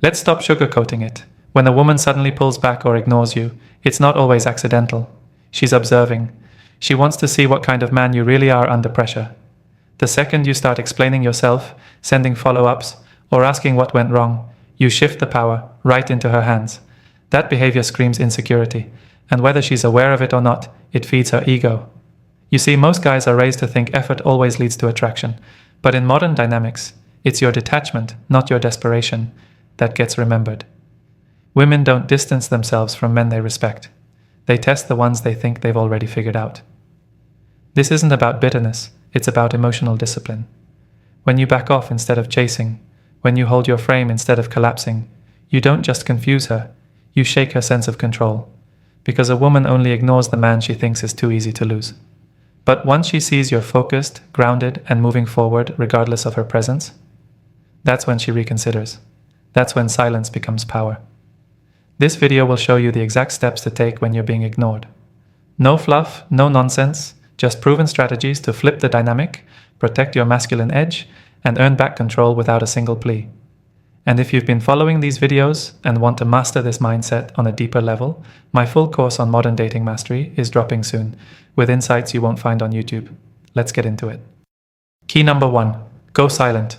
Let's stop sugarcoating it. When a woman suddenly pulls back or ignores you, it's not always accidental. She's observing. She wants to see what kind of man you really are under pressure. The second you start explaining yourself, sending follow-ups, or asking what went wrong, you shift the power right into her hands. That behavior screams insecurity, and whether she's aware of it or not, it feeds her ego. You see, most guys are raised to think effort always leads to attraction, but in modern dynamics, it's your detachment, not your desperation, that gets remembered. Women don't distance themselves from men they respect. They test the ones they think they've already figured out. This isn't about bitterness, it's about emotional discipline. When you back off instead of chasing, when you hold your frame instead of collapsing, you don't just confuse her, you shake her sense of control. Because a woman only ignores the man she thinks is too easy to lose. But once she sees you're focused, grounded, and moving forward regardless of her presence, that's when she reconsiders. That's when silence becomes power. This video will show you the exact steps to take when you're being ignored. No fluff, no nonsense, just proven strategies to flip the dynamic, protect your masculine edge, and earn back control without a single plea. And if you've been following these videos and want to master this mindset on a deeper level, my full course on modern dating mastery is dropping soon, with insights you won't find on YouTube. Let's get into it. Key number 1, go silent.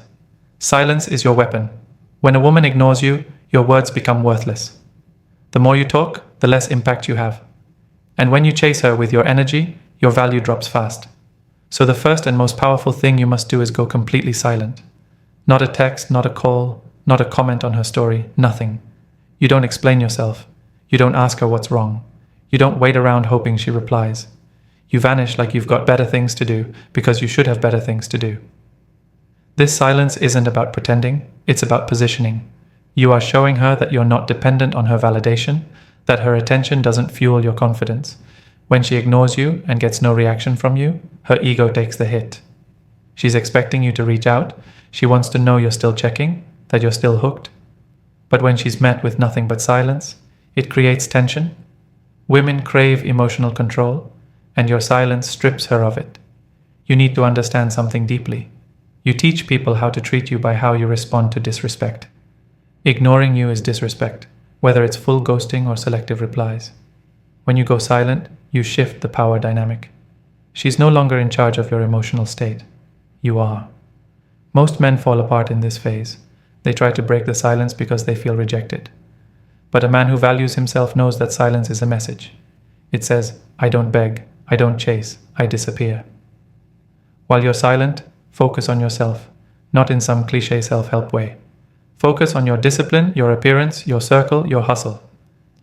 Silence is your weapon. When a woman ignores you, your words become worthless. The more you talk, the less impact you have. And when you chase her with your energy, your value drops fast. So the first and most powerful thing you must do is go completely silent. Not a text, not a call, not a comment on her story, nothing. You don't explain yourself. You don't ask her what's wrong. You don't wait around hoping she replies. You vanish like you've got better things to do because you should have better things to do. This silence isn't about pretending, it's about positioning. You are showing her that you're not dependent on her validation, that her attention doesn't fuel your confidence. When she ignores you and gets no reaction from you, her ego takes the hit. She's expecting you to reach out. She wants to know you're still checking, that you're still hooked. But when she's met with nothing but silence, it creates tension. Women crave emotional control, and your silence strips her of it. You need to understand something deeply. You teach people how to treat you by how you respond to disrespect. Ignoring you is disrespect, whether it's full ghosting or selective replies. When you go silent, you shift the power dynamic. She's no longer in charge of your emotional state. You are. Most men fall apart in this phase. They try to break the silence because they feel rejected. But a man who values himself knows that silence is a message. It says, I don't beg, I don't chase, I disappear. While you're silent, focus on yourself, not in some cliché self-help way. Focus on your discipline, your appearance, your circle, your hustle.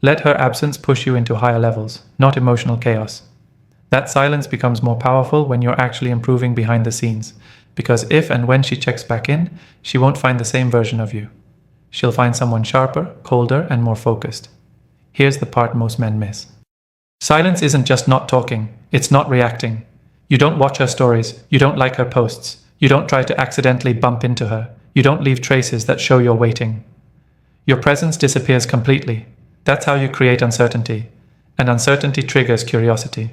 Let her absence push you into higher levels, not emotional chaos. That silence becomes more powerful when you're actually improving behind the scenes, because if and when she checks back in, she won't find the same version of you. She'll find someone sharper, colder, and more focused. Here's the part most men miss. Silence isn't just not talking, it's not reacting. You don't watch her stories, you don't like her posts, you don't try to accidentally bump into her, you don't leave traces that show you're waiting. Your presence disappears completely. That's how you create uncertainty, and uncertainty triggers curiosity.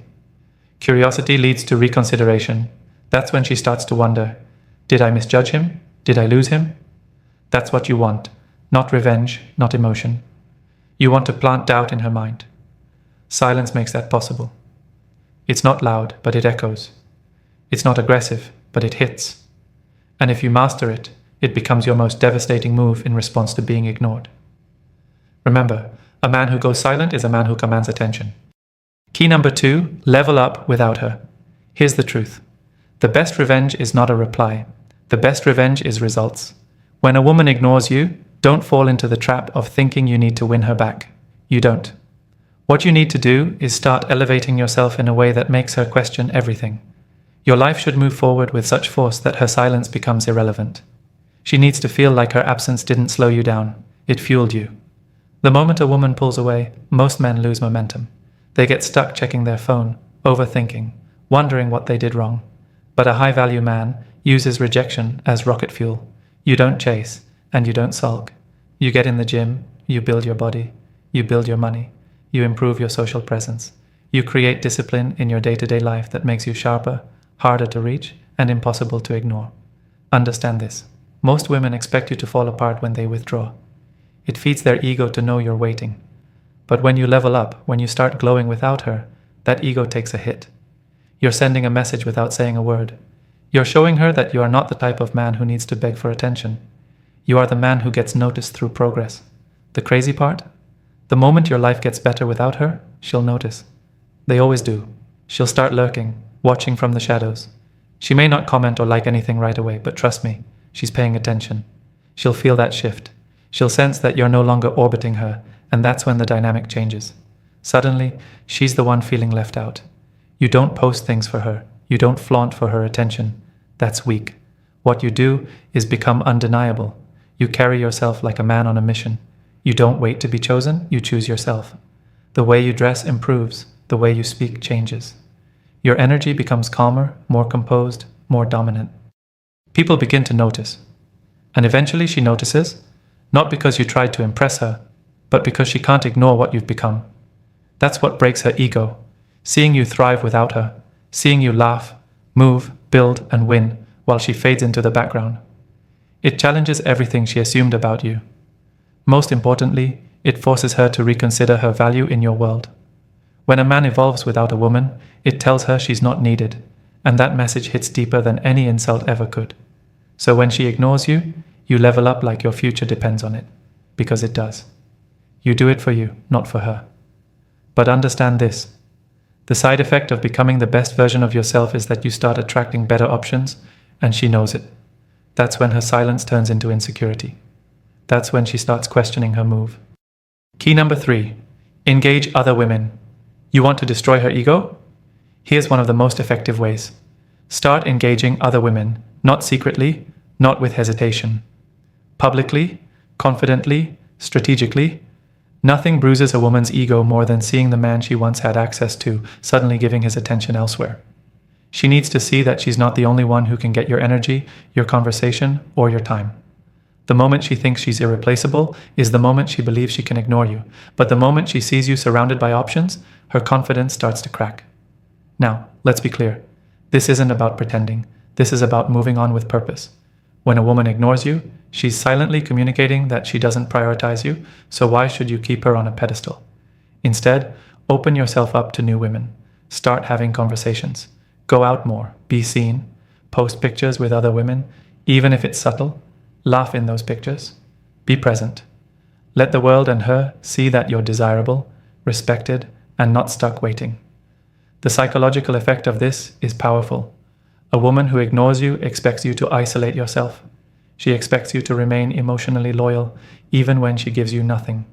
Curiosity leads to reconsideration. That's when she starts to wonder, did I misjudge him? Did I lose him? That's what you want, not revenge, not emotion. You want to plant doubt in her mind. Silence makes that possible. It's not loud, but it echoes. It's not aggressive, but it hits. And if you master it, it becomes your most devastating move in response to being ignored. Remember, a man who goes silent is a man who commands attention. Key number 2, level up without her. Here's the truth. The best revenge is not a reply. The best revenge is results. When a woman ignores you, don't fall into the trap of thinking you need to win her back. You don't. What you need to do is start elevating yourself in a way that makes her question everything. Your life should move forward with such force that her silence becomes irrelevant. She needs to feel like her absence didn't slow you down. It fueled you. The moment a woman pulls away, most men lose momentum. They get stuck checking their phone, overthinking, wondering what they did wrong. But a high-value man uses rejection as rocket fuel. You don't chase, and you don't sulk. You get in the gym, you build your body, you build your money, you improve your social presence. You create discipline in your day-to-day life that makes you sharper, harder to reach, and impossible to ignore. Understand this. Most women expect you to fall apart when they withdraw. It feeds their ego to know you're waiting. But when you level up, when you start glowing without her, that ego takes a hit. You're sending a message without saying a word. You're showing her that you are not the type of man who needs to beg for attention. You are the man who gets noticed through progress. The crazy part? The moment your life gets better without her, she'll notice. They always do. She'll start lurking, watching from the shadows. She may not comment or like anything right away, but trust me, she's paying attention. She'll feel that shift. She'll sense that you're no longer orbiting her, and that's when the dynamic changes. Suddenly, she's the one feeling left out. You don't post things for her. You don't flaunt for her attention. That's weak. What you do is become undeniable. You carry yourself like a man on a mission. You don't wait to be chosen, you choose yourself. The way you dress improves. The way you speak changes. Your energy becomes calmer, more composed, more dominant. People begin to notice. And eventually she notices, not because you tried to impress her, but because she can't ignore what you've become. That's what breaks her ego. Seeing you thrive without her, seeing you laugh, move, build, and win while she fades into the background. It challenges everything she assumed about you. Most importantly, it forces her to reconsider her value in your world. When a man evolves without a woman, it tells her she's not needed, and that message hits deeper than any insult ever could. So when she ignores you, you level up like your future depends on it, because it does. You do it for you, not for her. But understand this. The side effect of becoming the best version of yourself is that you start attracting better options, and she knows it. That's when her silence turns into insecurity. That's when she starts questioning her move. Key number 3. Engage other women. You want to destroy her ego? Here's one of the most effective ways. Start engaging other women, not secretly, not with hesitation. Publicly, confidently, strategically. Nothing bruises a woman's ego more than seeing the man she once had access to suddenly giving his attention elsewhere. She needs to see that she's not the only one who can get your energy, your conversation, or your time. The moment she thinks she's irreplaceable is the moment she believes she can ignore you. But the moment she sees you surrounded by options, her confidence starts to crack. Now, let's be clear. This isn't about pretending. This is about moving on with purpose. When a woman ignores you, she's silently communicating that she doesn't prioritize you, so why should you keep her on a pedestal? Instead, open yourself up to new women. Start having conversations. Go out more. Be seen. Post pictures with other women, even if it's subtle. Laugh in those pictures. Be present. Let the world and her see that you're desirable, respected, and not stuck waiting. The psychological effect of this is powerful. A woman who ignores you expects you to isolate yourself. She expects you to remain emotionally loyal, even when she gives you nothing.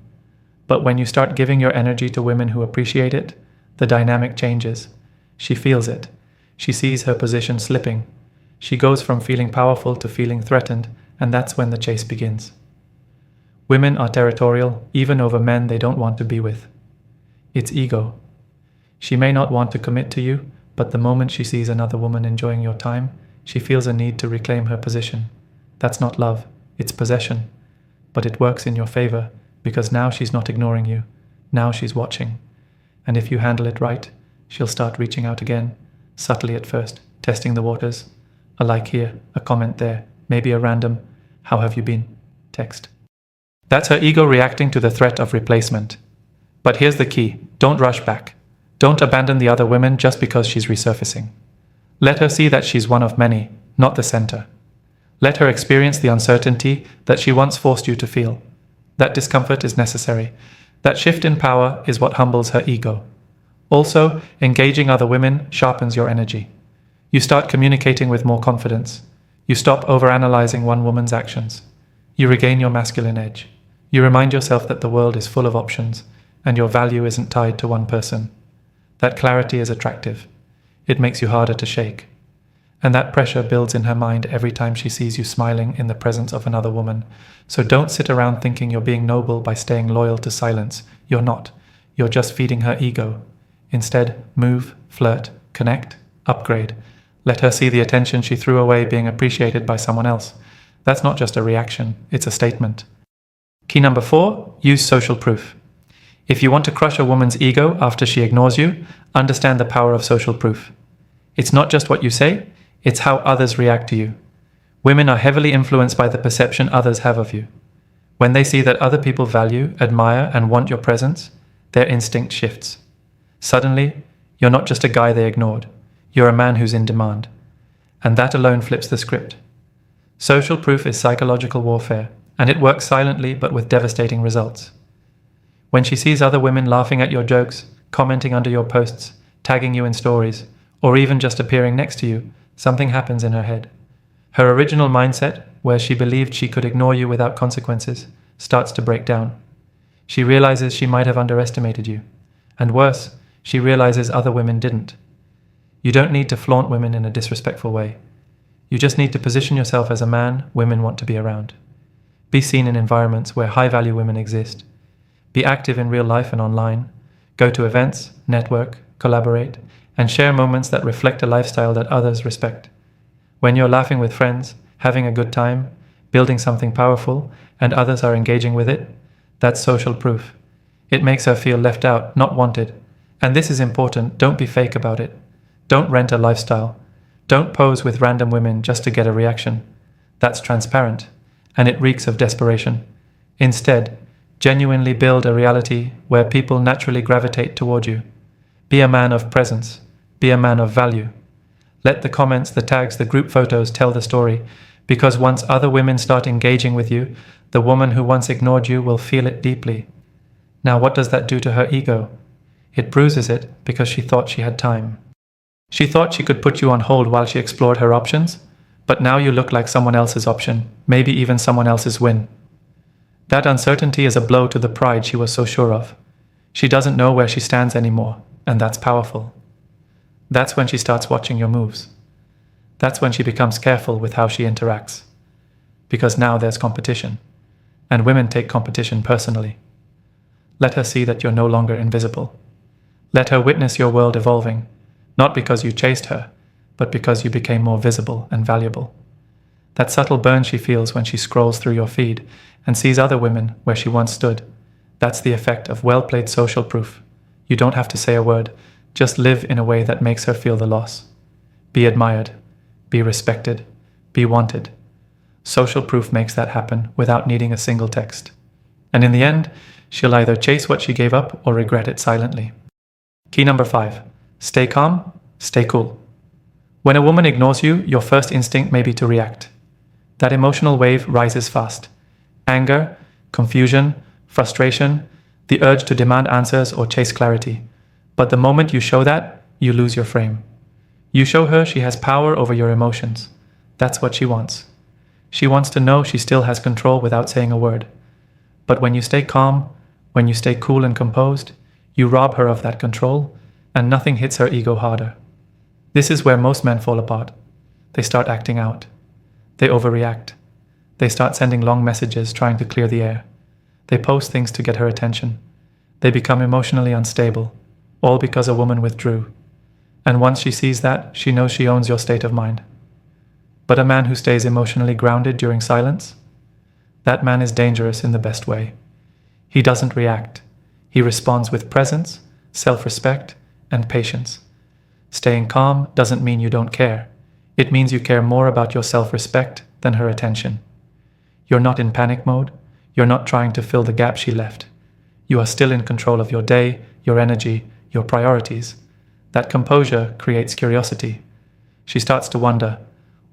But when you start giving your energy to women who appreciate it, the dynamic changes. She feels it. She sees her position slipping. She goes from feeling powerful to feeling threatened, and that's when the chase begins. Women are territorial, even over men they don't want to be with. It's ego. She may not want to commit to you, but the moment she sees another woman enjoying your time, she feels a need to reclaim her position. That's not love, it's possession. But it works in your favor, because now she's not ignoring you. Now she's watching. And if you handle it right, she'll start reaching out again, subtly at first, testing the waters. A like here, a comment there, maybe a random, "How have you been?" text. That's her ego reacting to the threat of replacement. But here's the key, don't rush back. Don't abandon the other women just because she's resurfacing. Let her see that she's one of many, not the center. Let her experience the uncertainty that she once forced you to feel. That discomfort is necessary. That shift in power is what humbles her ego. Also, engaging other women sharpens your energy. You start communicating with more confidence. You stop overanalyzing one woman's actions. You regain your masculine edge. You remind yourself that the world is full of options, and your value isn't tied to one person. That clarity is attractive. It makes you harder to shake. And that pressure builds in her mind every time she sees you smiling in the presence of another woman. So don't sit around thinking you're being noble by staying loyal to silence. You're not. You're just feeding her ego. Instead, move, flirt, connect, upgrade. Let her see the attention she threw away being appreciated by someone else. That's not just a reaction, it's a statement. Key number 4, use social proof. If you want to crush a woman's ego after she ignores you, understand the power of social proof. It's not just what you say, it's how others react to you. Women are heavily influenced by the perception others have of you. When they see that other people value, admire, and want your presence, their instinct shifts. Suddenly, you're not just a guy they ignored, you're a man who's in demand. And that alone flips the script. Social proof is psychological warfare, and it works silently but with devastating results. When she sees other women laughing at your jokes, commenting under your posts, tagging you in stories, or even just appearing next to you, something happens in her head. Her original mindset, where she believed she could ignore you without consequences, starts to break down. She realizes she might have underestimated you. And worse, she realizes other women didn't. You don't need to flaunt women in a disrespectful way. You just need to position yourself as a man women want to be around. Be seen in environments where high-value women exist. Be active in real life and online. Go to events, network, collaborate, and share moments that reflect a lifestyle that others respect. When you're laughing with friends, having a good time, building something powerful, and others are engaging with it, that's social proof. It makes her feel left out, not wanted. And this is important, don't be fake about it. Don't rent a lifestyle. Don't pose with random women just to get a reaction. That's transparent, and it reeks of desperation. Instead, genuinely build a reality where people naturally gravitate toward you. Be a man of presence. Be a man of value. Let the comments, the tags, the group photos tell the story, because once other women start engaging with you, the woman who once ignored you will feel it deeply. Now, what does that do to her ego? It bruises it because she thought she had time. She thought she could put you on hold while she explored her options, but now you look like someone else's option, maybe even someone else's win. That uncertainty is a blow to the pride she was so sure of. She doesn't know where she stands anymore, and that's powerful. That's when she starts watching your moves. That's when she becomes careful with how she interacts. Because now there's competition, and women take competition personally. Let her see that you're no longer invisible. Let her witness your world evolving, not because you chased her, but because you became more visible and valuable. That subtle burn she feels when she scrolls through your feed and sees other women where she once stood, that's the effect of well-played social proof. You don't have to say a word, just live in a way that makes her feel the loss. Be admired, be respected, be wanted. Social proof makes that happen without needing a single text. And in the end, she'll either chase what she gave up or regret it silently. Key number 5. Stay calm, stay cool. When a woman ignores you, your first instinct may be to react. That emotional wave rises fast. Anger, confusion, frustration, the urge to demand answers or chase clarity. But the moment you show that, you lose your frame. You show her she has power over your emotions. That's what she wants. She wants to know she still has control without saying a word. But when you stay calm, when you stay cool and composed, you rob her of that control, and nothing hits her ego harder. This is where most men fall apart. They start acting out. They overreact. They start sending long messages trying to clear the air. They post things to get her attention. They become emotionally unstable, all because a woman withdrew. And once she sees that, she knows she owns your state of mind. But a man who stays emotionally grounded during silence? That man is dangerous in the best way. He doesn't react. He responds with presence, self-respect, and patience. Staying calm doesn't mean you don't care. It means you care more about your self-respect than her attention. You're not in panic mode. You're not trying to fill the gap she left. You are still in control of your day, your energy, your priorities. That composure creates curiosity. She starts to wonder,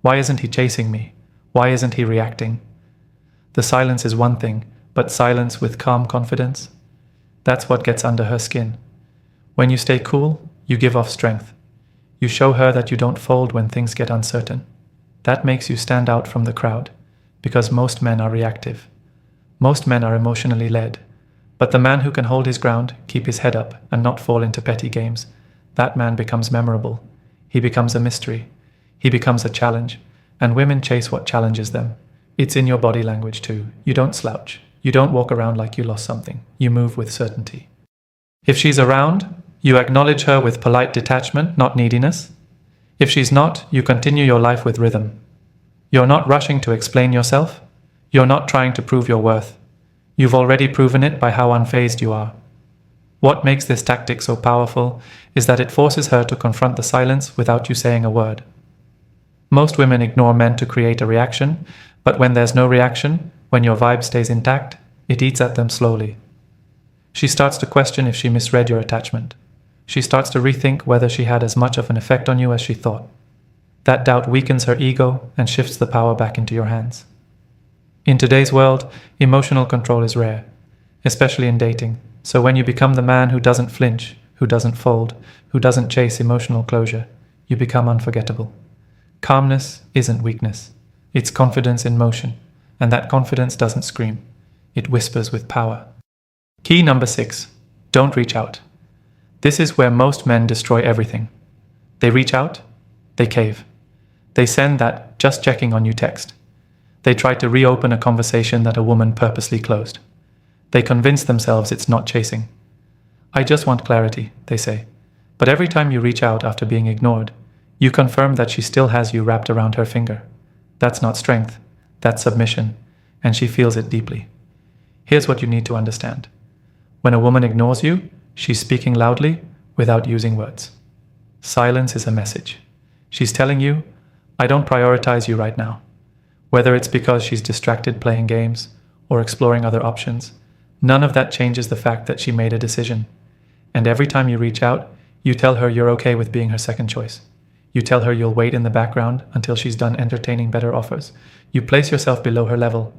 why isn't he chasing me? Why isn't he reacting? The silence is one thing, but silence with calm confidence? That's what gets under her skin. When you stay cool, you give off strength. You show her that you don't fold when things get uncertain. That makes you stand out from the crowd, because most men are reactive. Most men are emotionally led. But the man who can hold his ground, keep his head up, and not fall into petty games, that man becomes memorable. He becomes a mystery. He becomes a challenge, and women chase what challenges them. It's in your body language too. You don't slouch. You don't walk around like you lost something. You move with certainty. If she's around, you acknowledge her with polite detachment, not neediness. If she's not, you continue your life with rhythm. You're not rushing to explain yourself. You're not trying to prove your worth. You've already proven it by how unfazed you are. What makes this tactic so powerful is that it forces her to confront the silence without you saying a word. Most women ignore men to create a reaction, but when there's no reaction, When your vibe stays intact, it eats at them slowly. She starts to question if she misread your attachment. She starts to rethink whether she had as much of an effect on you as she thought. That doubt weakens her ego and shifts the power back into your hands. In today's world, emotional control is rare, especially in dating. So when you become the man who doesn't flinch, who doesn't fold, who doesn't chase emotional closure, you become unforgettable. Calmness isn't weakness. It's confidence in motion, and that confidence doesn't scream. It whispers with power. Key number 6. Don't reach out. This is where most men destroy everything. They reach out, they cave. They send that "just checking on you" text. They try to reopen a conversation that a woman purposely closed. They convince themselves it's not chasing. "I just want clarity," they say. But every time you reach out after being ignored, you confirm that she still has you wrapped around her finger. That's not strength, that's submission, and she feels it deeply. Here's what you need to understand. When a woman ignores you, she's speaking loudly without using words. Silence is a message. She's telling you, "I don't prioritize you right now." Whether it's because she's distracted playing games or exploring other options, none of that changes the fact that she made a decision. And every time you reach out, you tell her you're okay with being her second choice. You tell her you'll wait in the background until she's done entertaining better offers. You place yourself below her level.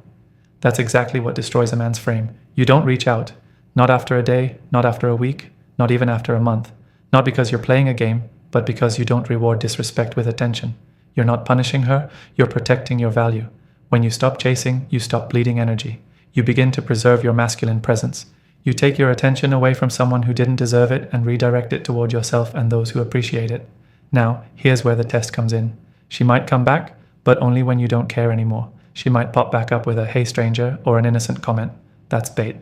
That's exactly what destroys a man's frame. You don't reach out. Not after a day, not after a week, not even after a month. Not because you're playing a game, but because you don't reward disrespect with attention. You're not punishing her, you're protecting your value. When you stop chasing, you stop bleeding energy. You begin to preserve your masculine presence. You take your attention away from someone who didn't deserve it and redirect it toward yourself and those who appreciate it. Now, here's where the test comes in. She might come back, but only when you don't care anymore. She might pop back up with a "hey stranger" or an innocent comment. That's bait.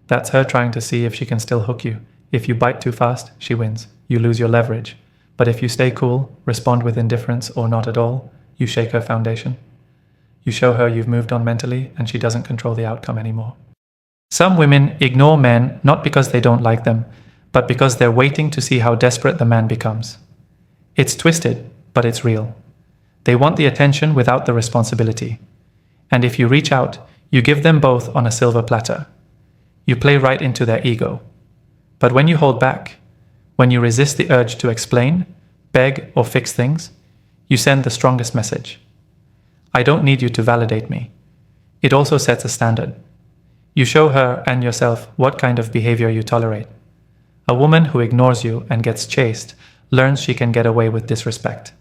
That's her trying to see if she can still hook you. If you bite too fast, she wins. You lose your leverage. But if you stay cool, respond with indifference or not at all, you shake her foundation. You show her you've moved on mentally and she doesn't control the outcome anymore. Some women ignore men not because they don't like them, but because they're waiting to see how desperate the man becomes. It's twisted, but it's real. They want the attention without the responsibility. And if you reach out, you give them both on a silver platter. You play right into their ego. But when you hold back, when you resist the urge to explain, beg, or fix things, you send the strongest message. I don't need you to validate me. It also sets a standard. You show her and yourself what kind of behavior you tolerate. A woman who ignores you and gets chased learns she can get away with disrespect.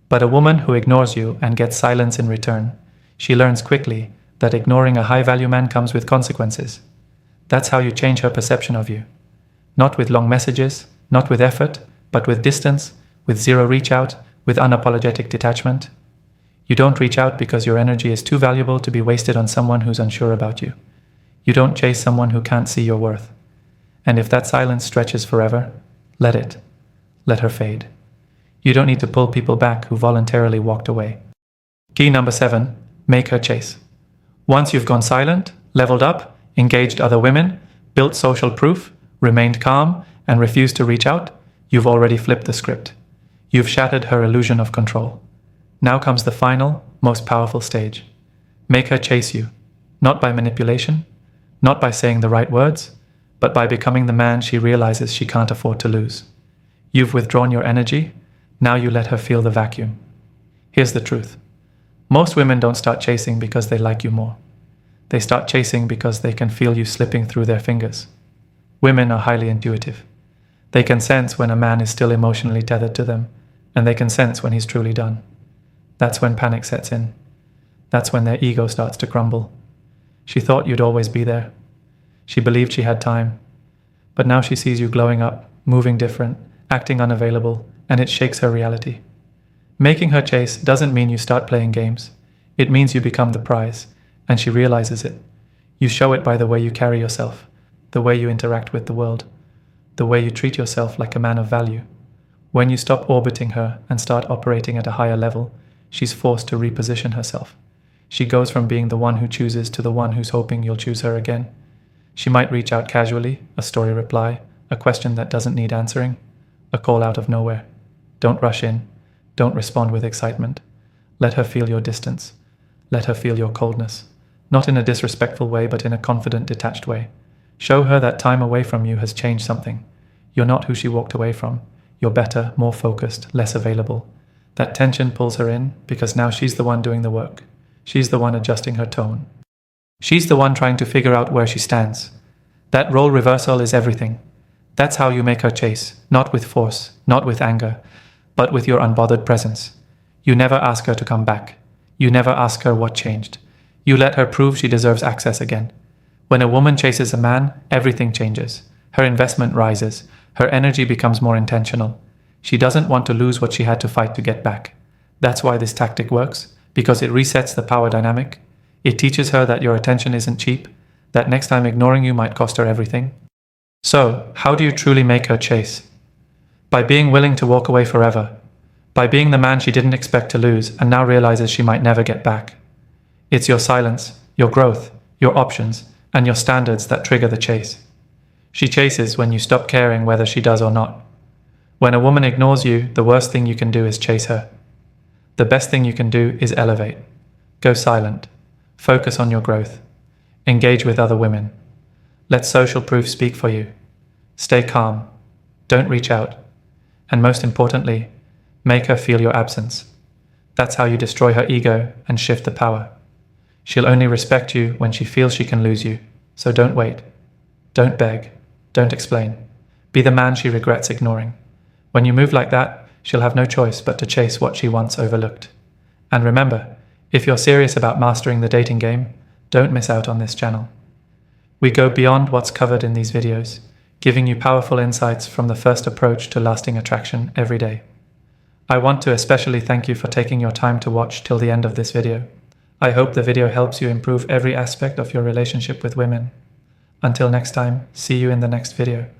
But a woman who ignores you and gets silence in return, she learns quickly that ignoring a high-value man comes with consequences. That's how you change her perception of you. Not with long messages, not with effort, but with distance, with zero reach out, with unapologetic detachment. You don't reach out because your energy is too valuable to be wasted on someone who's unsure about you. You don't chase someone who can't see your worth. And if that silence stretches forever, let it. Let her fade. You don't need to pull people back who voluntarily walked away. Key number 7, make her chase. Once you've gone silent, leveled up, engaged other women, built social proof, remained calm, and refused to reach out, you've already flipped the script. You've shattered her illusion of control. Now comes the final, most powerful stage. Make her chase you, not by manipulation, not by saying the right words, but by becoming the man she realizes she can't afford to lose. You've withdrawn your energy, now you let her feel the vacuum. Here's the truth. Most women don't start chasing because they like you more. They start chasing because they can feel you slipping through their fingers. Women are highly intuitive. They can sense when a man is still emotionally tethered to them, and they can sense when he's truly done. That's when panic sets in. That's when their ego starts to crumble. She thought you'd always be there. She believed she had time. But now she sees you glowing up, moving different, acting unavailable, and it shakes her reality. Making her chase doesn't mean you start playing games. It means you become the prize, and she realizes it. You show it by the way you carry yourself, the way you interact with the world, the way you treat yourself like a man of value. When you stop orbiting her and start operating at a higher level, she's forced to reposition herself. She goes from being the one who chooses to the one who's hoping you'll choose her again. She might reach out casually, a story reply, a question that doesn't need answering, a call out of nowhere. Don't rush in. Don't respond with excitement. Let her feel your distance. Let her feel your coldness. Not in a disrespectful way, but in a confident, detached way. Show her that time away from you has changed something. You're not who she walked away from. You're better, more focused, less available. That tension pulls her in because now she's the one doing the work. She's the one adjusting her tone. She's the one trying to figure out where she stands. That role reversal is everything. That's how you make her chase, not with force, not with anger, but with your unbothered presence. You never ask her to come back. You never ask her what changed. You let her prove she deserves access again. When a woman chases a man, everything changes. Her investment rises. Her energy becomes more intentional. She doesn't want to lose what she had to fight to get back. That's why this tactic works, because it resets the power dynamic. It teaches her that your attention isn't cheap, that next time ignoring you might cost her everything. So, how do you truly make her chase? By being willing to walk away forever. By being the man she didn't expect to lose and now realizes she might never get back. It's your silence, your growth, your options, and your standards that trigger the chase. She chases when you stop caring whether she does or not. When a woman ignores you, the worst thing you can do is chase her. The best thing you can do is elevate. Go silent. Focus on your growth. Engage with other women. Let social proof speak for you. Stay calm. Don't reach out. And most importantly, make her feel your absence. That's how you destroy her ego and shift the power. She'll only respect you when she feels she can lose you. So don't wait. Don't beg. Don't explain. Be the man she regrets ignoring. When you move like that, she'll have no choice but to chase what she once overlooked. And remember, if you're serious about mastering the dating game, don't miss out on this channel. We go beyond what's covered in these videos, giving you powerful insights from the first approach to lasting attraction every day. I want to especially thank you for taking your time to watch till the end of this video. I hope the video helps you improve every aspect of your relationship with women. Until next time, see you in the next video.